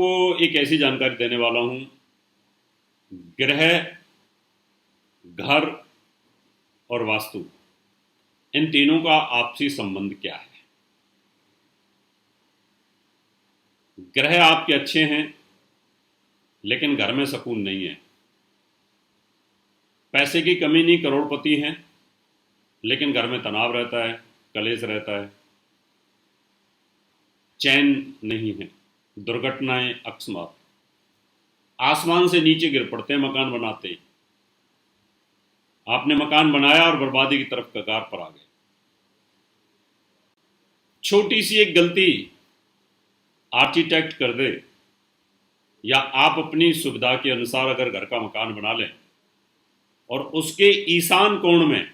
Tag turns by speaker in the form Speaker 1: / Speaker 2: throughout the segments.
Speaker 1: को एक ऐसी जानकारी देने वाला हूं। ग्रह, घर और वास्तु, इन तीनों का आपसी संबंध क्या है। ग्रह आपके अच्छे हैं लेकिन घर में सुकून नहीं है। पैसे की कमी नहीं, करोड़पति हैं लेकिन घर में तनाव रहता है, कलेश रहता है, चैन नहीं है, दुर्घटनाएं अकस्मात, आसमान से नीचे गिर पड़ते हैं मकान बनाते ही। आपने मकान बनाया और बर्बादी की तरफ कगार पर आ गए। छोटी सी एक गलती आर्किटेक्ट कर दे या आप अपनी सुविधा के अनुसार अगर घर का मकान बना लें और उसके ईशान कोण में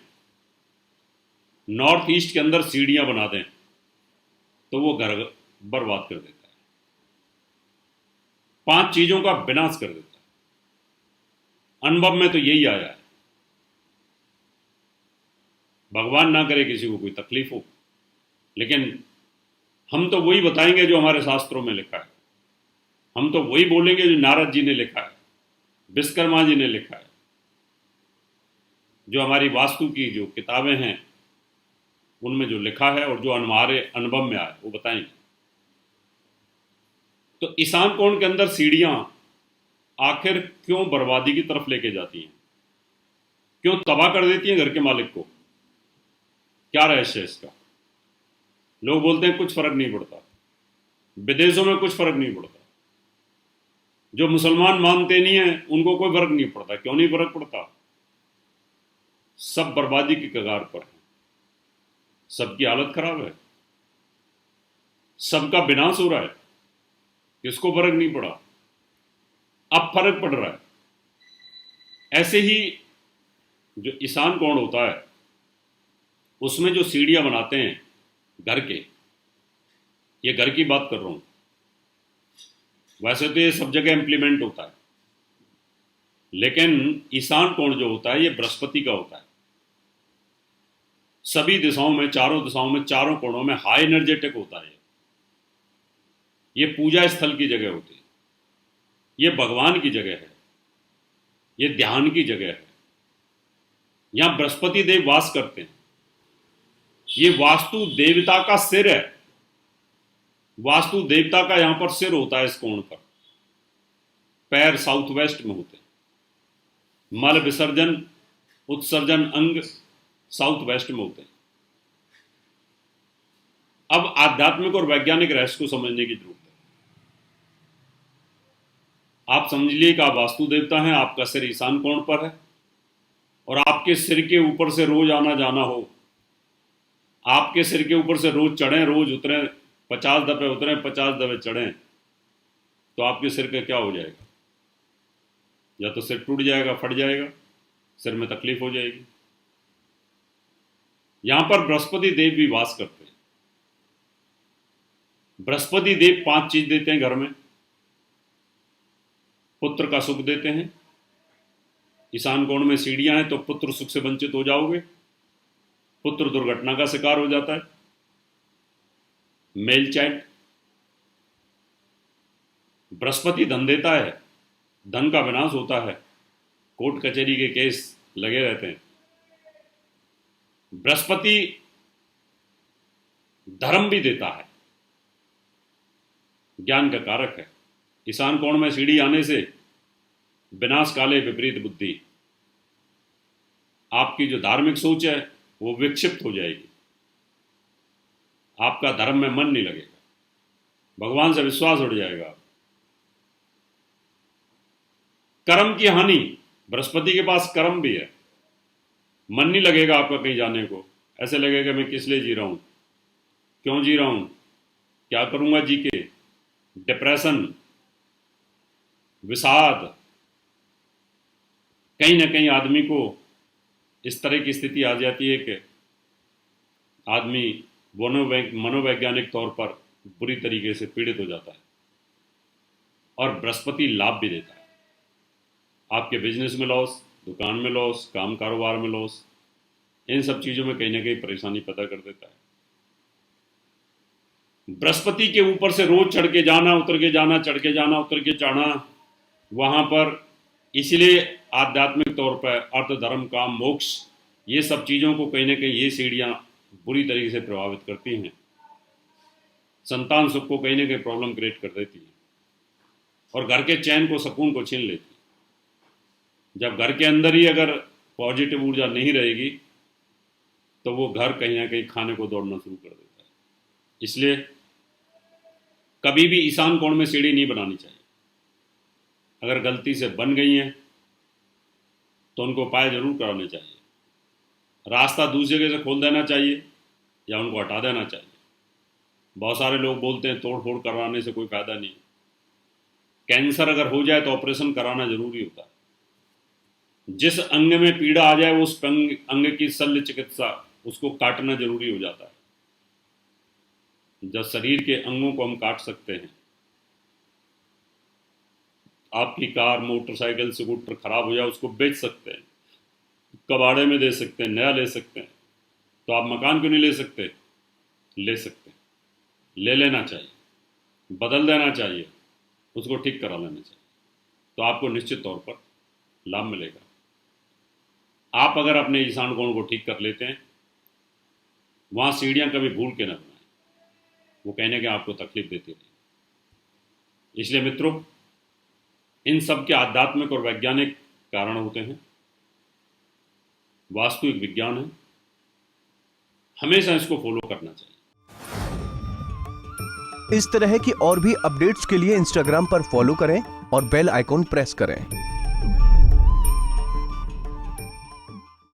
Speaker 1: नॉर्थ ईस्ट के अंदर सीढ़ियां बना दें तो वो घर बर्बाद कर देता है, 5 चीजों का विनाश कर देता है। अनुभव में तो यही आया है। भगवान ना करे किसी को कोई तकलीफ हो, लेकिन हम तो वही बताएंगे जो हमारे शास्त्रों में लिखा है। हम तो वही बोलेंगे जो नारद जी ने लिखा है, विश्वकर्मा जी ने लिखा है, जो हमारी वास्तु की जो किताबें हैं उनमें जो लिखा है और जो हमारे अनुभव में आया वो बताएंगे। तो ईशान कोण के अंदर सीढ़ियां आखिर क्यों बर्बादी की तरफ लेके जाती हैं, क्यों तबाह कर देती हैं घर के मालिक को? क्या रहस्य है इसका? लोग बोलते हैं कुछ फर्क नहीं पड़ता, विदेशों में कुछ फर्क नहीं पड़ता, जो मुसलमान मानते नहीं है उनको कोई फर्क नहीं पड़ता। क्यों नहीं फर्क पड़ता? सब बर्बादी की कगार पर है, सबकी हालत खराब है, सबका विनाश हो रहा है। किसको फर्क नहीं पड़ा? अब फर्क पड़ रहा है। ऐसे ही जो ईशान कोण होता है उसमें जो सीढ़ियां बनाते हैं घर के, ये घर की बात कर रहा हूं, वैसे तो ये सब जगह इंप्लीमेंट होता है, लेकिन ईशान कोण जो होता है ये बृहस्पति का होता है। सभी दिशाओं में, चारों दिशाओं में, चारों कोणों में हाई एनर्जेटिक होता है। ये पूजा स्थल की जगह होती है, ये भगवान की जगह है, ये ध्यान की जगह है। यहां बृहस्पति देव वास करते हैं। ये वास्तु देवता का सिर है, वास्तु देवता का यहां पर सिर होता है इस कोण पर। पैर साउथ वेस्ट में होते हैं, मल विसर्जन उत्सर्जन अंग साउथ वेस्ट में होते हैं। अब आध्यात्मिक और वैज्ञानिक रहस्य को समझने की जरूरत है। आप समझ लिए कि आप वास्तु देवता हैं, आपका सिर ईशान कोण पर है और आपके सिर के ऊपर से रोज आना जाना हो, आपके सिर के ऊपर से रोज चढ़ें रोज उतरें, 50 दफे उतरें 50 दफे चढ़ें, तो आपके सिर का क्या हो जाएगा? या तो सिर टूट जाएगा, फट जाएगा, सिर में तकलीफ हो जाएगी। यहां पर बृहस्पति देव भी वास करते हैं। बृहस्पति देव 5 चीज देते हैं घर में। पुत्र का सुख देते हैं। ईशान कोण में सीढ़ियां हैं तो पुत्र सुख से वंचित हो जाओगे, पुत्र दुर्घटना का शिकार हो जाता है। Mail chat. बृहस्पति धन देता है, धन का विनाश होता है, कोर्ट कचहरी के केस लगे रहते हैं। बृहस्पति धर्म भी देता है, ज्ञान का कारक है। ईशान कोण में सीढ़ी आने से विनाश काले विपरीत बुद्धि, आपकी जो धार्मिक सोच है वो विक्षिप्त हो जाएगी, आपका धर्म में मन नहीं लगेगा, भगवान से विश्वास उड़ जाएगा। कर्म की हानि, बृहस्पति के पास कर्म भी है, मन नहीं लगेगा आपका कहीं जाने को, ऐसे लगेगा मैं किस लिए जी रहा हूं, क्यों जी रहा हूं, क्या करूंगा जी के। डिप्रेशन, विषाद, कहीं ना कहीं आदमी को इस तरह की स्थिति आ जाती है कि आदमी मनोवैज्ञानिक तौर पर बुरी तरीके से पीड़ित हो जाता है। और बृहस्पति लाभ भी देता है, आपके बिजनेस में लॉस, दुकान में लॉस, काम कारोबार में लॉस, इन सब चीज़ों में कहीं ना कहीं परेशानी पैदा कर देता है। बृहस्पति के ऊपर से रोज चढ़ के जाना, उतर के जाना, चढ़ के जाना, उतर के जाना वहाँ पर, इसलिए आध्यात्मिक तौर पर अर्थ, धर्म, काम, मोक्ष, ये सब चीज़ों को कहीं ना कहीं ये सीढ़ियाँ बुरी तरीके से प्रभावित करती हैं। संतान सुख को कहीं ना कहीं प्रॉब्लम क्रिएट कर देती है और घर के चैन को, सुकून को छीन लेती है। जब घर के अंदर ही अगर पॉजिटिव ऊर्जा नहीं रहेगी तो वो घर कहीं ना कहीं खाने को दौड़ना शुरू कर देता है। इसलिए कभी भी ईशान कोण में सीढ़ी नहीं बनानी चाहिए। अगर गलती से बन गई हैं तो उनको उपाय जरूर कराने चाहिए। रास्ता दूसरी जगह से खोल देना चाहिए या उनको हटा देना चाहिए। बहुत सारे लोग बोलते हैं तोड़ फोड़ कराने से कोई फायदा नहीं। कैंसर अगर हो जाए तो ऑपरेशन कराना जरूरी होता है। जिस अंग में पीड़ा आ जाए उस अंग की शल्य चिकित्सा, उसको काटना जरूरी हो जाता है। जब शरीर के अंगों को हम काट सकते हैं, आपकी कार, मोटरसाइकिल, स्कूटर खराब हो जाए उसको बेच सकते हैं, कबाड़े में दे सकते हैं, नया ले सकते हैं, तो आप मकान क्यों नहीं ले सकते? ले सकते हैं, ले लेना चाहिए, बदल देना चाहिए, उसको ठीक करा लेना चाहिए, तो आपको निश्चित तौर पर लाभ मिलेगा। आप अगर अपने ईशान कोण को ठीक कर लेते हैं, वहाँ सीढ़ियाँ कभी भूल के न बनाएं, वो कहने के आपको तकलीफ देती रही। इसलिए मित्रों, इन सब के आध्यात्मिक और वैज्ञानिक कारण होते हैं। वास्तु एक विज्ञान है, हमेशा इसको फॉलो करना चाहिए।
Speaker 2: इस तरह की और भी अपडेट्स के लिए इंस्टाग्राम पर फॉलो करें और बेल आइकॉन प्रेस करें।